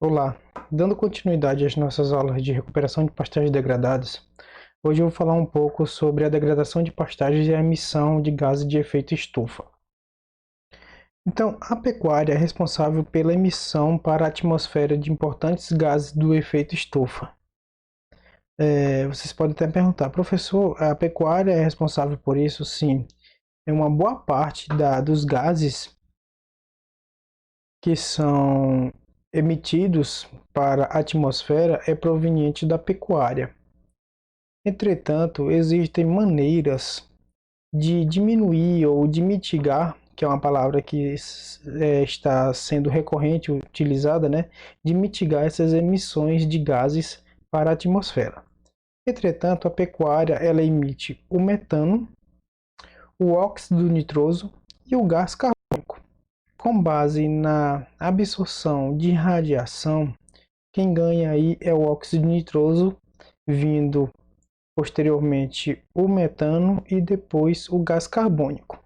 Olá, dando continuidade às nossas aulas de recuperação de pastagens degradadas, hoje eu vou falar um pouco sobre a degradação de pastagens e a emissão de gases de efeito estufa. Então, a pecuária é responsável pela emissão para a atmosfera de importantes gases do efeito estufa. Vocês podem até perguntar, professor, a pecuária é responsável por isso? Sim, é uma boa parte dos gases que são emitidos para a atmosfera é proveniente da pecuária. Entretanto, existem maneiras de diminuir ou de mitigar, que é uma palavra que está sendo recorrente, utilizada, né? De mitigar essas emissões de gases para a atmosfera. Entretanto, a pecuária ela emite o metano, o óxido nitroso e o gás carbônico. Com base na absorção de radiação, quem ganha aí é o óxido nitroso, vindo posteriormente o metano e depois o gás carbônico.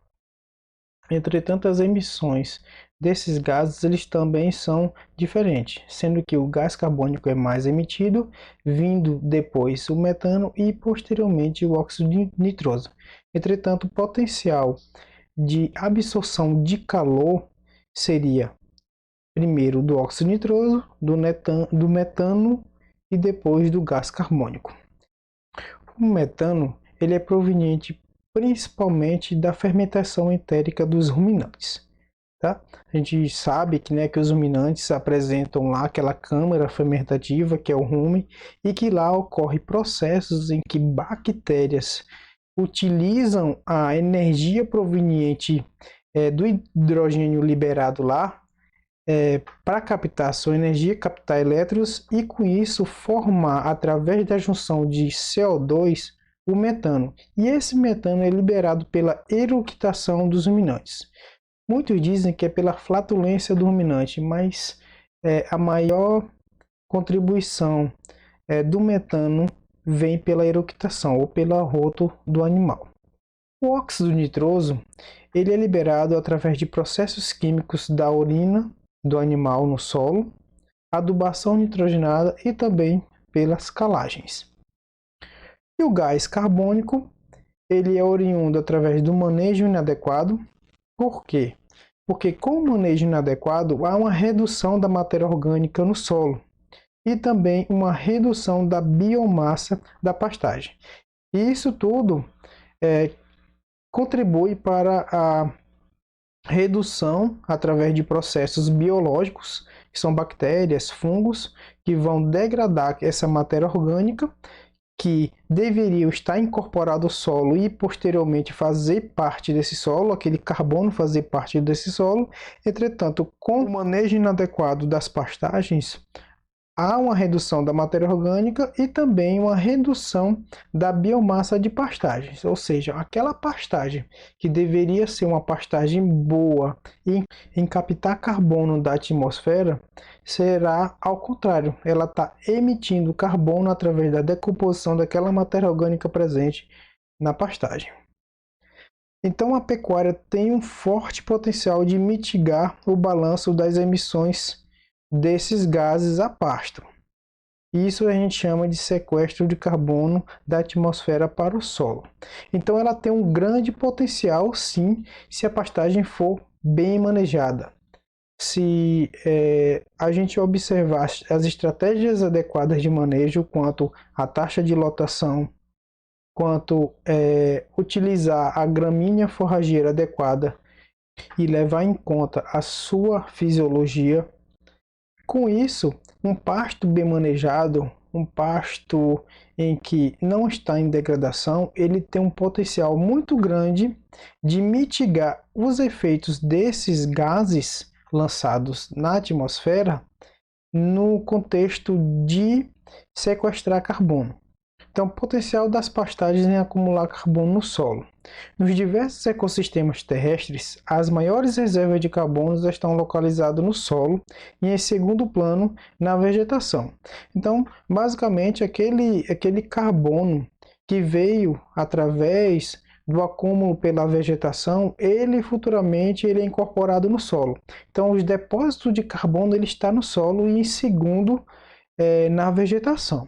Entretanto, as emissões desses gases eles também são diferentes, sendo que o gás carbônico é mais emitido, vindo depois o metano e posteriormente o óxido nitroso. Entretanto, o potencial de absorção de calor seria primeiro do óxido nitroso, do metano e depois do gás carbônico. O metano ele é proveniente principalmente da fermentação entérica dos ruminantes. Tá? A gente sabe que os ruminantes apresentam lá aquela câmara fermentativa, que é o rumen, e que lá ocorrem processos em que bactérias utilizam a energia proveniente do hidrogênio liberado lá para captar sua energia, captar elétrons e com isso formar através da junção de CO2 o metano. E esse metano é liberado pela eructação dos ruminantes. Muitos dizem que é pela flatulência do ruminante, mas a maior contribuição do metano vem pela eructação ou pelo arroto do animal. O óxido nitroso ele é liberado através de processos químicos da urina do animal no solo, adubação nitrogenada e também pelas calagens. E o gás carbônico, ele é oriundo através do manejo inadequado. Por quê? Porque com o manejo inadequado há uma redução da matéria orgânica no solo e também uma redução da biomassa da pastagem. E isso tudo contribui para a redução através de processos biológicos, que são bactérias, fungos, que vão degradar essa matéria orgânica que deveria estar incorporado ao solo e posteriormente fazer parte desse solo, aquele carbono fazer parte desse solo. Entretanto, com o manejo inadequado das pastagens, há uma redução da matéria orgânica e também uma redução da biomassa de pastagens, ou seja, aquela pastagem que deveria ser uma pastagem boa em captar carbono da atmosfera, será ao contrário, ela está emitindo carbono através da decomposição daquela matéria orgânica presente na pastagem. Então a pecuária tem um forte potencial de mitigar o balanço das emissões desses gases a pasto. Isso a gente chama de sequestro de carbono da atmosfera para o solo. Então ela tem um grande potencial, sim, se a pastagem for bem manejada. Se a gente observar as estratégias adequadas de manejo, quanto a taxa de lotação, quanto utilizar a gramínea forrageira adequada e levar em conta a sua fisiologia. Com isso, um pasto bem manejado, um pasto em que não está em degradação, ele tem um potencial muito grande de mitigar os efeitos desses gases lançados na atmosfera no contexto de sequestrar carbono. Então, o potencial das pastagens em acumular carbono no solo. Nos diversos ecossistemas terrestres, as maiores reservas de carbono estão localizadas no solo e, em segundo plano, na vegetação. Então, basicamente, aquele carbono que veio através do acúmulo pela vegetação, ele futuramente ele é incorporado no solo. Então, os depósitos de carbono ele está no solo e em segundo na vegetação.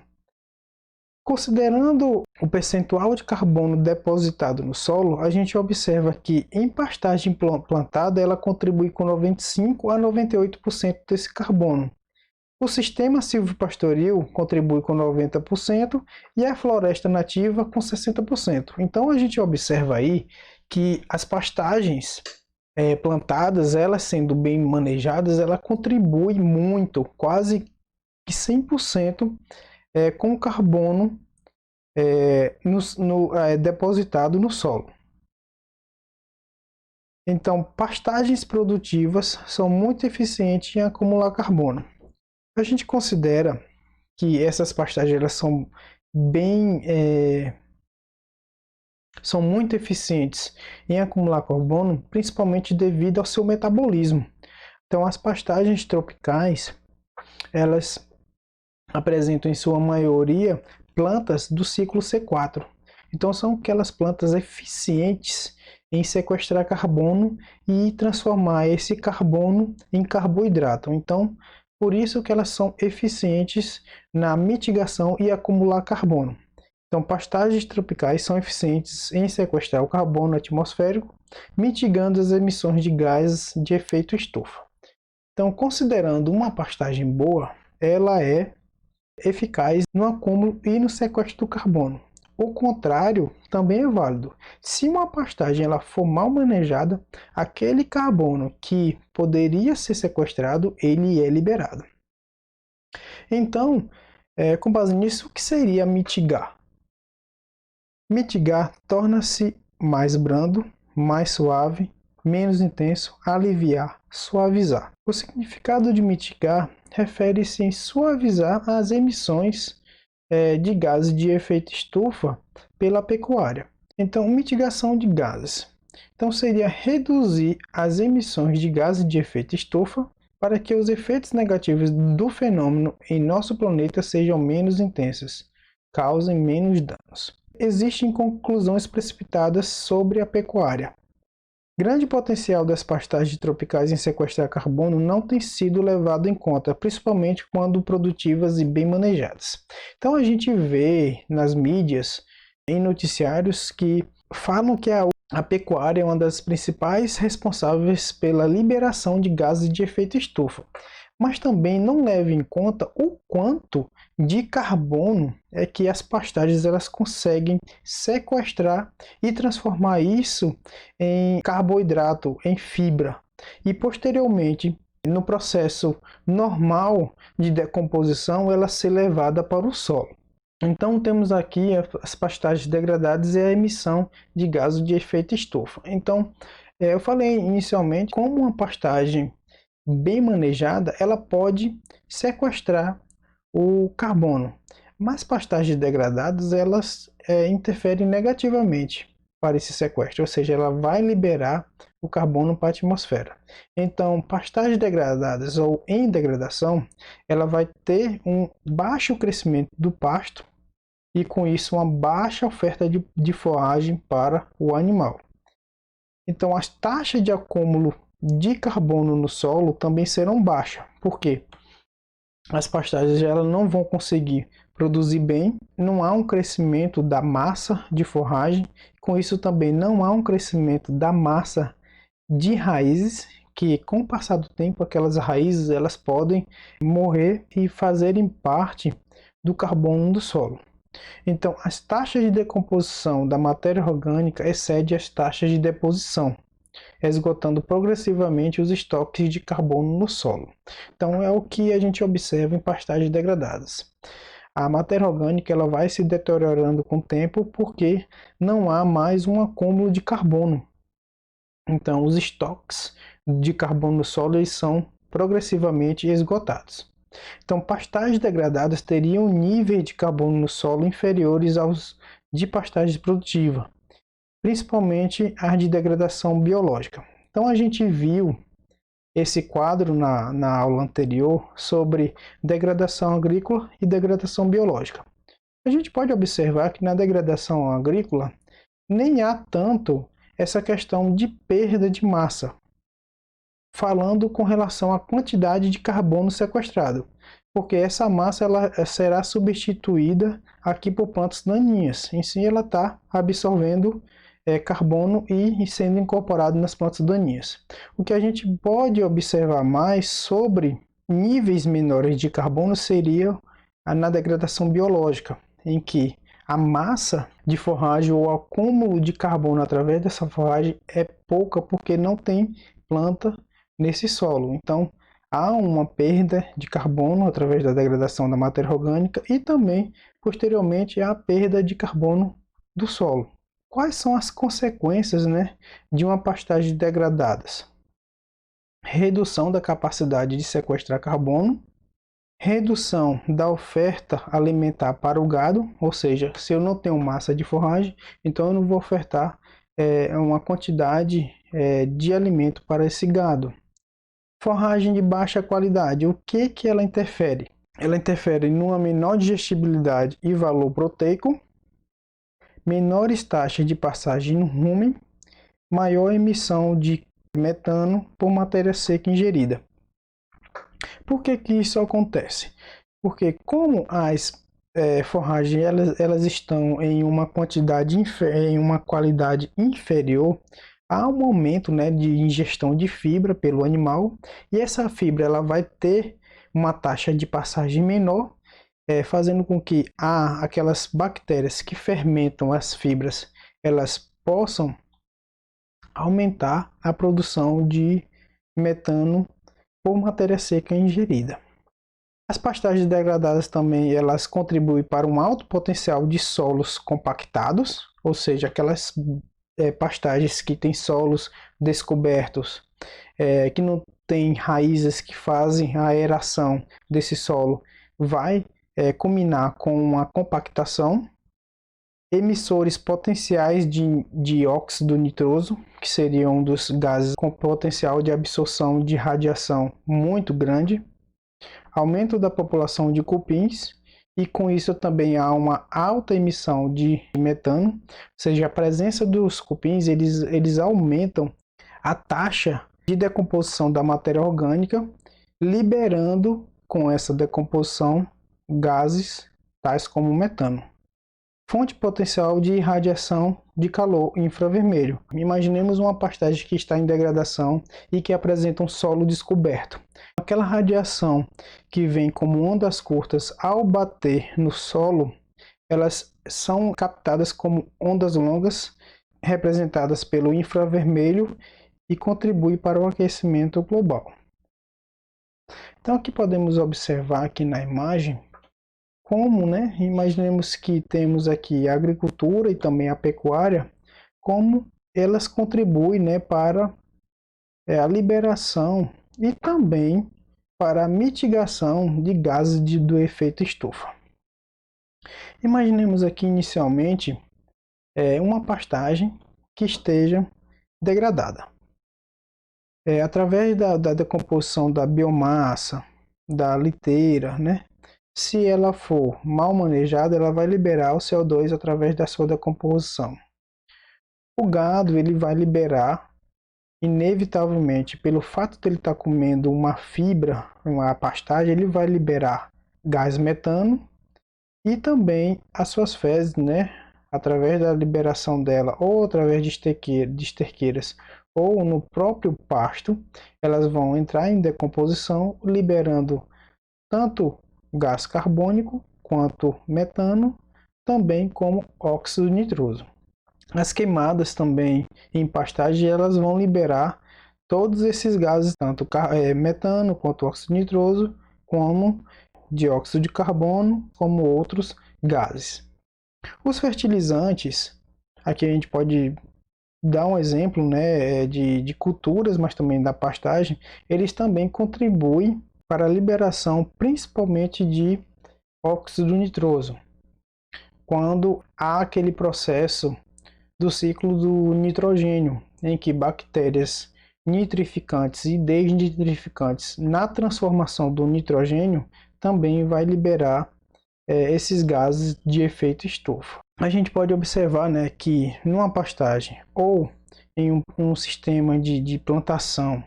Considerando o percentual de carbono depositado no solo, a gente observa que em pastagem plantada ela contribui com 95 a 98% desse carbono. O sistema silvopastoril contribui com 90% e a floresta nativa com 60%. Então a gente observa aí que as pastagens plantadas, elas sendo bem manejadas, ela contribui muito, quase que 100% com o carbono depositado no solo. Então, pastagens produtivas são muito eficientes em acumular carbono. A gente considera que essas pastagens elas são são muito eficientes em acumular carbono, principalmente devido ao seu metabolismo. Então, as pastagens tropicais, elas apresentam em sua maioria plantas do ciclo C4. Então, são aquelas plantas eficientes em sequestrar carbono e transformar esse carbono em carboidrato. Então, por isso que elas são eficientes na mitigação e acumular carbono. Então, pastagens tropicais são eficientes em sequestrar o carbono atmosférico, mitigando as emissões de gases de efeito estufa. Então, considerando uma pastagem boa, ela é eficaz no acúmulo e no sequestro do carbono. O contrário também é válido. Se uma pastagem ela for mal manejada, aquele carbono que poderia ser sequestrado, ele é liberado. Então, com base nisso, o que seria mitigar? Mitigar torna-se mais brando, mais suave, menos intenso, aliviar, suavizar. O significado de mitigar refere-se em suavizar as emissões de gases de efeito estufa pela pecuária. Então, mitigação de gases. Então, seria reduzir as emissões de gases de efeito estufa para que os efeitos negativos do fenômeno em nosso planeta sejam menos intensos, causem menos danos. Existem conclusões precipitadas sobre a pecuária. Grande potencial das pastagens tropicais em sequestrar carbono não tem sido levado em conta, principalmente quando produtivas e bem manejadas. Então a gente vê nas mídias, em noticiários, que falam que a pecuária é uma das principais responsáveis pela liberação de gases de efeito estufa, mas também não leva em conta o quanto de carbono é que as pastagens elas conseguem sequestrar e transformar isso em carboidrato, em fibra. E posteriormente, no processo normal de decomposição, ela ser levada para o solo. Então temos aqui as pastagens degradadas e a emissão de gases de efeito estufa. Então, eu falei inicialmente como uma pastagem bem manejada, ela pode sequestrar o carbono, mas pastagens degradadas elas interferem negativamente para esse sequestro, ou seja, ela vai liberar o carbono para a atmosfera. Então, pastagens degradadas ou em degradação, ela vai ter um baixo crescimento do pasto e com isso uma baixa oferta de forragem para o animal. Então, as taxas de acúmulo de carbono no solo também serão baixas. Por quê? As pastagens elas não vão conseguir produzir bem, não há um crescimento da massa de forragem, com isso também não há um crescimento da massa de raízes, que com o passar do tempo aquelas raízes elas podem morrer e fazerem parte do carbono do solo. Então, as taxas de decomposição da matéria orgânica excedem as taxas de deposição, esgotando progressivamente os estoques de carbono no solo. Então é o que a gente observa em pastagens degradadas. A matéria orgânica ela vai se deteriorando com o tempo porque não há mais um acúmulo de carbono. Então os estoques de carbono no solo eles são progressivamente esgotados. Então pastagens degradadas teriam níveis de carbono no solo inferiores aos de pastagens produtivas, principalmente as de degradação biológica. Então a gente viu esse quadro na aula anterior sobre degradação agrícola e degradação biológica. A gente pode observar que na degradação agrícola nem há tanto essa questão de perda de massa, falando com relação à quantidade de carbono sequestrado, porque essa massa ela será substituída aqui por plantas daninhas. Em si, ela está absorvendo carbono e sendo incorporado nas plantas daninhas. O que a gente pode observar mais sobre níveis menores de carbono seria na degradação biológica, em que a massa de forragem ou o acúmulo de carbono através dessa forragem é pouca porque não tem planta nesse solo. Então, há uma perda de carbono através da degradação da matéria orgânica e também, posteriormente, a perda de carbono do solo. Quais são as consequências, né, de uma pastagem degradada? Redução da capacidade de sequestrar carbono, redução da oferta alimentar para o gado, ou seja, se eu não tenho massa de forragem, então eu não vou ofertar uma quantidade de alimento para esse gado. Forragem de baixa qualidade, o que ela interfere? Ela interfere numa menor digestibilidade e valor proteico, menores taxas de passagem no rumen, maior emissão de metano por matéria seca ingerida. Por que isso acontece? Porque como as forragens elas estão em uma qualidade inferior, há um aumento, né, de ingestão de fibra pelo animal, e essa fibra ela vai ter uma taxa de passagem menor, fazendo com que aquelas bactérias que fermentam as fibras elas possam aumentar a produção de metano por matéria seca ingerida. As pastagens degradadas também elas contribuem para um alto potencial de solos compactados, ou seja, aquelas pastagens que têm solos descobertos, que não tem raízes que fazem a aeração desse solo, vai culminar com uma compactação. Emissores potenciais de dióxido nitroso, que seriam um dos gases com potencial de absorção de radiação muito grande. Aumento da população de cupins, e com isso também há uma alta emissão de metano, ou seja, a presença dos cupins eles aumentam a taxa de decomposição da matéria orgânica, liberando com essa decomposição gases tais como metano. Fonte potencial de irradiação de calor infravermelho. Imaginemos uma pastagem que está em degradação e que apresenta um solo descoberto. Aquela radiação que vem como ondas curtas ao bater no solo, elas são captadas como ondas longas, representadas pelo infravermelho, e contribui para o aquecimento global. Então aqui podemos observar aqui na imagem como, né, imaginemos que temos aqui a agricultura e também a pecuária, como elas contribuem, né, para a liberação e também para a mitigação de gases do efeito estufa. Imaginemos aqui inicialmente uma pastagem que esteja degradada. Através da decomposição da biomassa, da liteira, né? Se ela for mal manejada, ela vai liberar o CO2 através da sua decomposição. O gado ele vai liberar, inevitavelmente, pelo fato de ele estar comendo uma fibra, uma pastagem, ele vai liberar gás metano, e também as suas fezes, né? Através da liberação dela, ou através de esterqueiras, ou no próprio pasto, elas vão entrar em decomposição, liberando tanto gás carbônico quanto metano, também como óxido nitroso. As queimadas também em pastagem elas vão liberar todos esses gases, tanto metano quanto óxido nitroso, como dióxido de carbono, como outros gases. Os fertilizantes, aqui a gente pode dar um exemplo, né, de culturas, mas também da pastagem, eles também contribuem para a liberação principalmente de óxido nitroso, quando há aquele processo do ciclo do nitrogênio, em que bactérias nitrificantes e desnitrificantes, na transformação do nitrogênio, também vai liberar esses gases de efeito estufa. a gente pode observar, né, que numa pastagem ou em um sistema de plantação,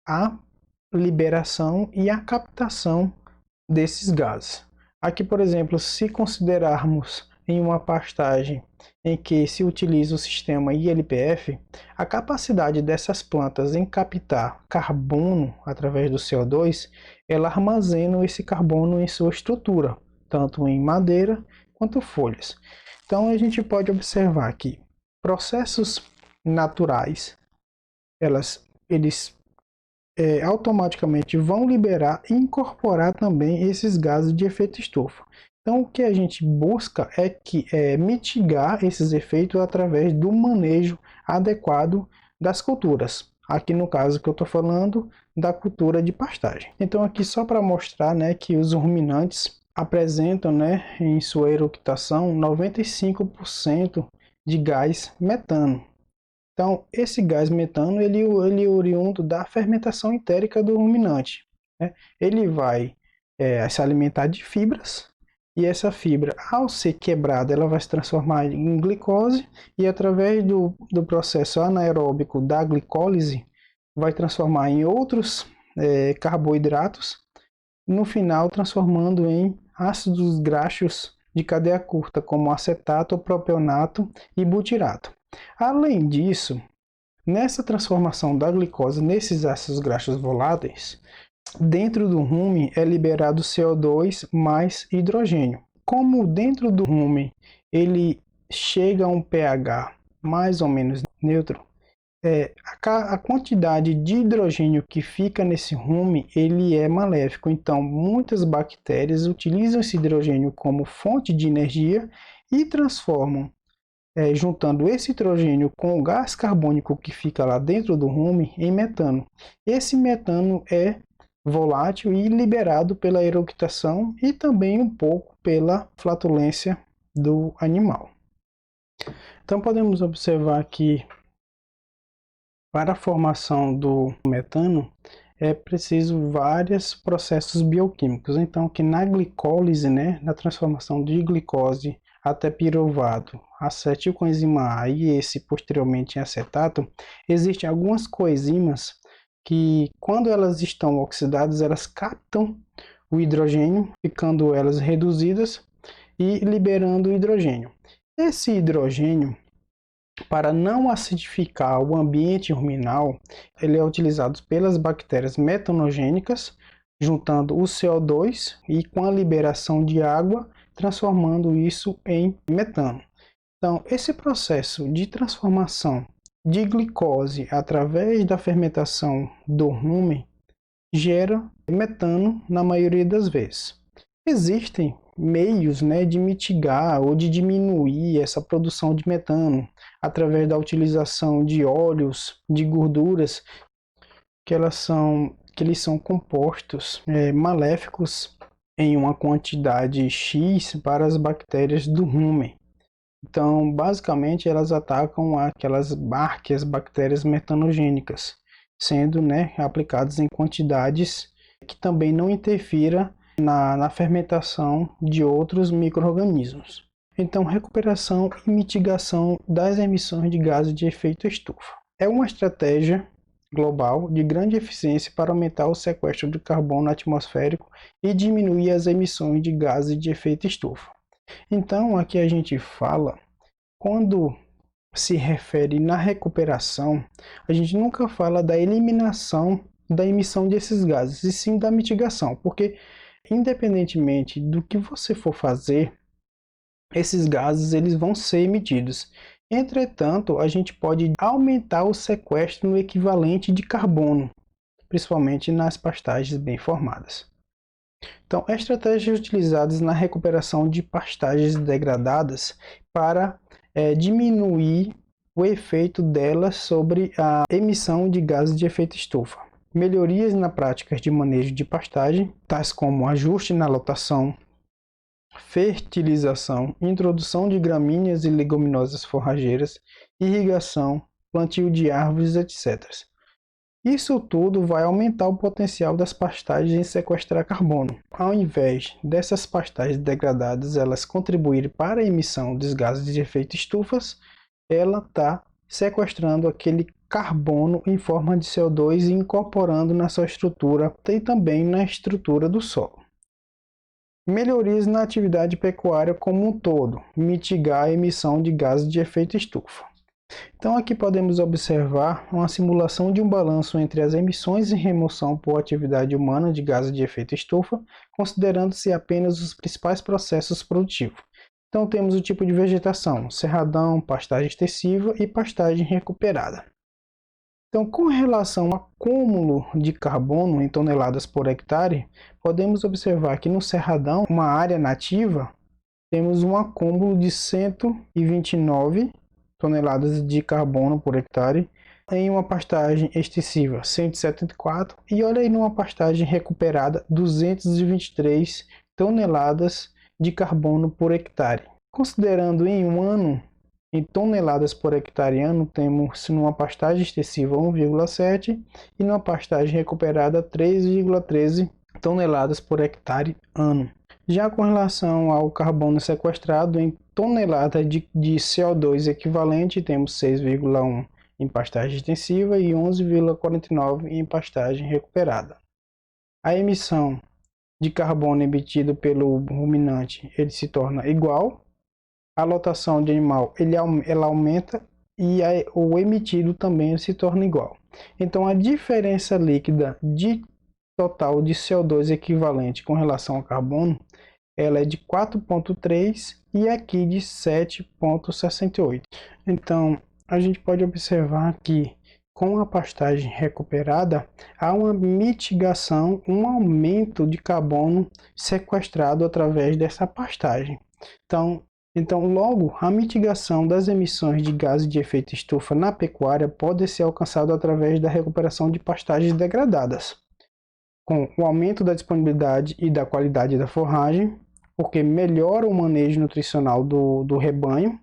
há liberação e a captação desses gases. Aqui, por exemplo, se considerarmos em uma pastagem em que se utiliza o sistema ILPF, a capacidade dessas plantas em captar carbono através do CO2, ela armazena esse carbono em sua estrutura, tanto em madeira quanto folhas. Então a gente pode observar que processos naturais, eles automaticamente vão liberar e incorporar também esses gases de efeito estufa. Então, o que a gente busca é mitigar esses efeitos através do manejo adequado das culturas. Aqui no caso que eu estou falando da cultura de pastagem. Então, aqui só para mostrar, né, que os ruminantes apresentam, né, em sua eructação 95% de gás metano. Então, esse gás metano ele é oriundo da fermentação entérica do ruminante, né? Ele vai se alimentar de fibras e essa fibra, ao ser quebrada, ela vai se transformar em glicose e através do processo anaeróbico da glicólise, vai transformar em outros carboidratos, no final transformando em ácidos graxos de cadeia curta, como acetato, propionato e butirato. Além disso, nessa transformação da glicose nesses ácidos graxos voláteis, dentro do rumen é liberado CO2 mais hidrogênio. Como dentro do rumen ele chega a um pH mais ou menos neutro, a quantidade de hidrogênio que fica nesse rumen ele é maléfico. Então, muitas bactérias utilizam esse hidrogênio como fonte de energia e transformam juntando esse hidrogênio com o gás carbônico que fica lá dentro do rumen em metano. Esse metano é volátil e liberado pela eructação e também um pouco pela flatulência do animal. Então podemos observar que para a formação do metano é preciso vários processos bioquímicos. Então que na glicólise, né, na transformação de glicose até piruvato, acetilcoenzima A e esse posteriormente em acetato, existem algumas coenzimas que, quando elas estão oxidadas, elas captam o hidrogênio, ficando elas reduzidas e liberando o hidrogênio. Esse hidrogênio, para não acidificar o ambiente ruminal, ele é utilizado pelas bactérias metanogênicas, juntando o CO2 e com a liberação de água, transformando isso em metano. Então, esse processo de transformação de glicose através da fermentação do rumen gera metano na maioria das vezes. Existem meios, né, de mitigar ou de diminuir essa produção de metano através da utilização de óleos, de gorduras, que eles são compostos maléficos em uma quantidade X para as bactérias do rumen. Então, basicamente, elas atacam aquelas bactérias metanogênicas, sendo, né, aplicadas em quantidades que também não interfira na fermentação de outros micro-organismos. Então, recuperação e mitigação das emissões de gases de efeito estufa. É uma estratégia global de grande eficiência para aumentar o sequestro de carbono atmosférico e diminuir as emissões de gases de efeito estufa. Então, aqui a gente fala, quando se refere na recuperação, a gente nunca fala da eliminação da emissão desses gases, e sim da mitigação, porque independentemente do que você for fazer, esses gases eles vão ser emitidos. Entretanto, a gente pode aumentar o sequestro no equivalente de carbono, principalmente nas pastagens bem formadas. Então, estratégias utilizadas na recuperação de pastagens degradadas para diminuir o efeito delas sobre a emissão de gases de efeito estufa. Melhorias na prática de manejo de pastagem, tais como ajuste na lotação, fertilização, introdução de gramíneas e leguminosas forrageiras, irrigação, plantio de árvores, etc. Isso tudo vai aumentar o potencial das pastagens em sequestrar carbono. Ao invés dessas pastagens degradadas elas contribuírem para a emissão dos gases de efeito estufa, ela está sequestrando aquele carbono em forma de CO2 e incorporando na sua estrutura e também na estrutura do solo. Melhorias na atividade pecuária como um todo, mitigar a emissão de gases de efeito estufa. Então aqui podemos observar uma simulação de um balanço entre as emissões e remoção por atividade humana de gases de efeito estufa, considerando-se apenas os principais processos produtivos. Então temos o tipo de vegetação, cerradão, pastagem extensiva e pastagem recuperada. Então, com relação ao acúmulo de carbono em toneladas por hectare, podemos observar que no cerradão, uma área nativa, temos um acúmulo de 129 toneladas de carbono por hectare, em uma pastagem extensiva 174 e olha aí numa pastagem recuperada 223 toneladas de carbono por hectare. Considerando em um ano, em toneladas por hectare ano, temos numa pastagem extensiva 1,7 e numa pastagem recuperada 3,13 toneladas por hectare ano. Já com relação ao carbono sequestrado em toneladas de CO2 equivalente, temos 6,1 em pastagem extensiva e 11,49 em pastagem recuperada. A emissão de carbono emitido pelo ruminante ele se torna igual, a lotação de animal ela aumenta e o emitido também se torna igual. Então a diferença líquida de total de CO2 equivalente com relação ao carbono, ela é de 4,3 e aqui de 7,68. Então a gente pode observar que com a pastagem recuperada há uma mitigação, um aumento de carbono sequestrado através dessa pastagem. Então, logo, a mitigação das emissões de gases de efeito estufa na pecuária pode ser alcançada através da recuperação de pastagens degradadas, com o aumento da disponibilidade e da qualidade da forragem, porque melhora o manejo nutricional do rebanho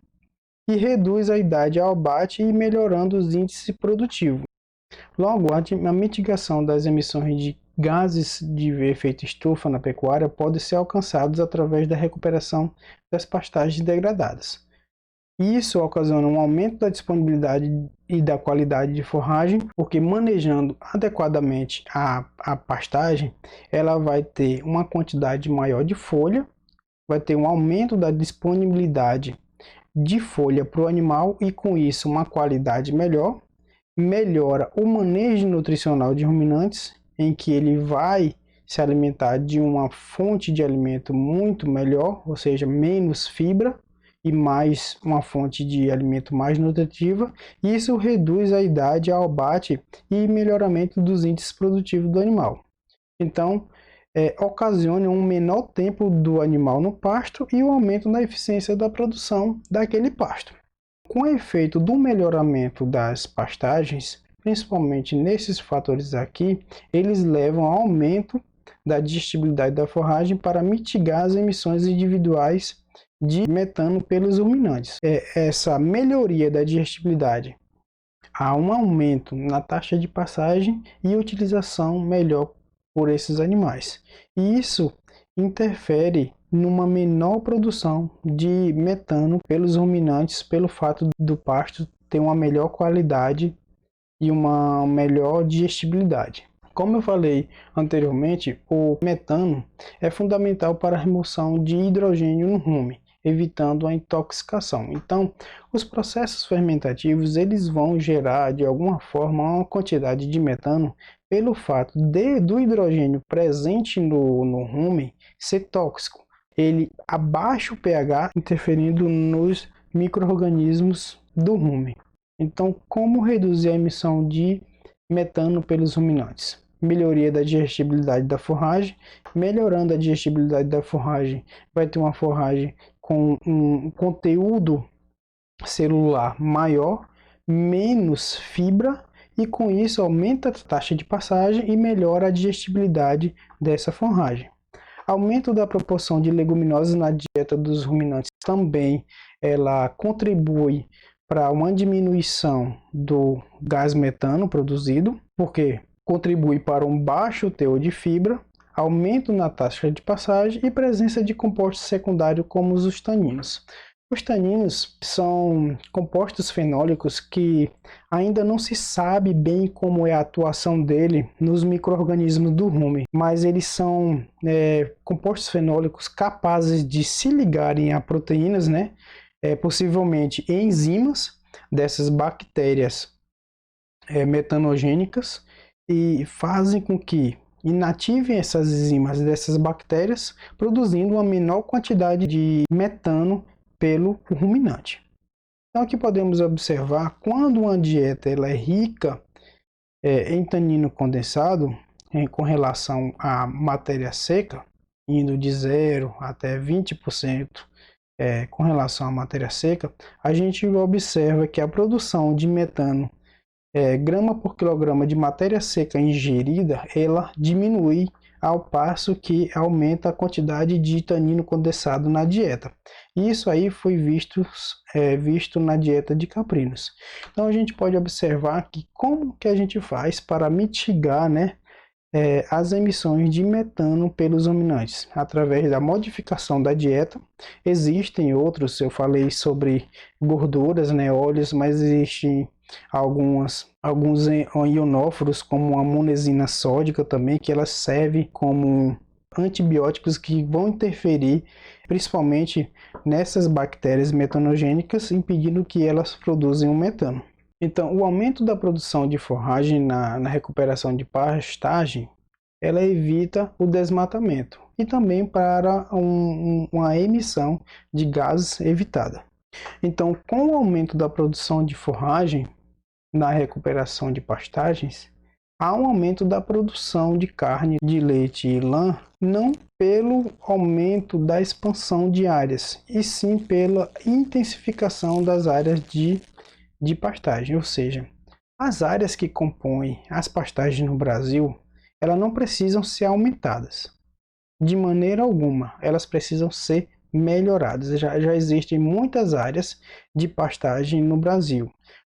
e reduz a idade ao abate e melhorando os índices produtivos. Logo, a mitigação das emissões de gases de efeito estufa na pecuária pode ser alcançados através da recuperação das pastagens degradadas. Isso ocasiona um aumento da disponibilidade e da qualidade de forragem, porque manejando adequadamente a pastagem, ela vai ter uma quantidade maior de folha, vai ter um aumento da disponibilidade de folha para o animal e com isso uma qualidade melhor, melhora o manejo nutricional de ruminantes, em que ele vai se alimentar de uma fonte de alimento muito melhor, ou seja, menos fibra e mais uma fonte de alimento mais nutritiva. Isso reduz a idade ao abate e melhoramento dos índices produtivos do animal. Então, ocasiona um menor tempo do animal no pasto e o aumento da eficiência da produção daquele pasto. Com o efeito do melhoramento das pastagens, principalmente nesses fatores aqui, eles levam ao aumento da digestibilidade da forragem para mitigar as emissões individuais de metano pelos ruminantes. Essa melhoria da digestibilidade, há um aumento na taxa de passagem e utilização melhor por esses animais. E isso interfere numa menor produção de metano pelos ruminantes, pelo fato do pasto ter uma melhor qualidade e uma melhor digestibilidade. Como eu falei anteriormente, o metano é fundamental para a remoção de hidrogênio no rumen, evitando a intoxicação. Então, os processos fermentativos eles vão gerar de alguma forma uma quantidade de metano pelo fato do hidrogênio presente no rumen ser tóxico. Ele abaixa o pH, interferindo nos micro-organismos do rumen. Então, como reduzir a emissão de metano pelos ruminantes? Melhoria da digestibilidade da forragem. Melhorando a digestibilidade da forragem, vai ter uma forragem com um conteúdo celular maior, menos fibra, e com isso aumenta a taxa de passagem e melhora a digestibilidade dessa forragem. Aumento da proporção de leguminosas na dieta dos ruminantes também ela contribui para uma diminuição do gás metano produzido, porque contribui para um baixo teor de fibra, aumento na taxa de passagem e presença de compostos secundários como os taninos. Os taninos são compostos fenólicos que ainda não se sabe bem como é a atuação dele nos micro-organismos do rumen, mas eles são compostos fenólicos capazes de se ligarem a proteínas, né? Possivelmente enzimas dessas bactérias metanogênicas, e fazem com que inativem essas enzimas dessas bactérias, produzindo uma menor quantidade de metano pelo ruminante. Então aqui podemos observar, quando uma dieta ela é rica em tanino condensado, com relação à matéria seca, indo de 0 até 20%, com relação à matéria seca, a gente observa que a produção de metano grama por quilograma de matéria seca ingerida, ela diminui ao passo que aumenta a quantidade de tanino condensado na dieta. Isso aí foi visto na dieta de caprinos. Então a gente pode observar que como que a gente faz para mitigar, né, as emissões de metano pelos ruminantes, através da modificação da dieta. Existem outros, eu falei sobre gorduras, né, óleos, mas existem alguns ionóforos, como a monesina sódica também, que elas servem como antibióticos que vão interferir principalmente nessas bactérias metanogênicas, impedindo que elas produzam o metano. Então, o aumento da produção de forragem na recuperação de pastagem, ela evita o desmatamento e também para uma emissão de gases evitada. Então, com o aumento da produção de forragem na recuperação de pastagens, há um aumento da produção de carne, de leite e lã, não pelo aumento da expansão de áreas, e sim pela intensificação das áreas de pastagem, ou seja, as áreas que compõem as pastagens no Brasil, elas não precisam ser aumentadas, de maneira alguma, elas precisam ser melhoradas. Já existem muitas áreas de pastagem no Brasil.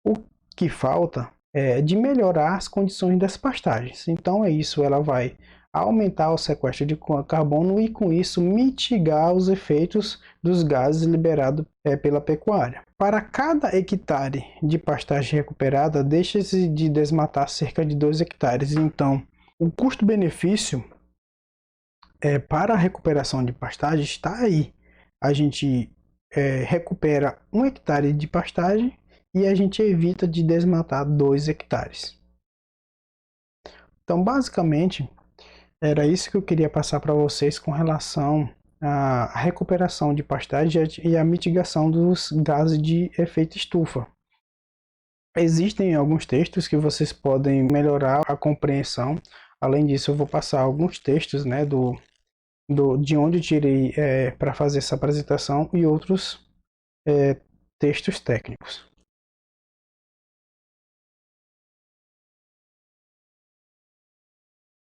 O que falta é de melhorar as condições das pastagens. Então é isso, ela vai aumentar o sequestro de carbono e com isso mitigar os efeitos dos gases liberados pela pecuária. Para cada hectare de pastagem recuperada, deixa-se de desmatar cerca de 2 hectares. Então, o custo-benefício para a recuperação de pastagem está aí. A gente recupera 1 hectare de pastagem e a gente evita de desmatar 2 hectares. Então, basicamente, era isso que eu queria passar para vocês com relação à recuperação de pastagem e a mitigação dos gases de efeito estufa. Existem alguns textos que vocês podem melhorar a compreensão. Além disso, eu vou passar alguns textos, né, de onde eu tirei para fazer essa apresentação, e outros textos técnicos.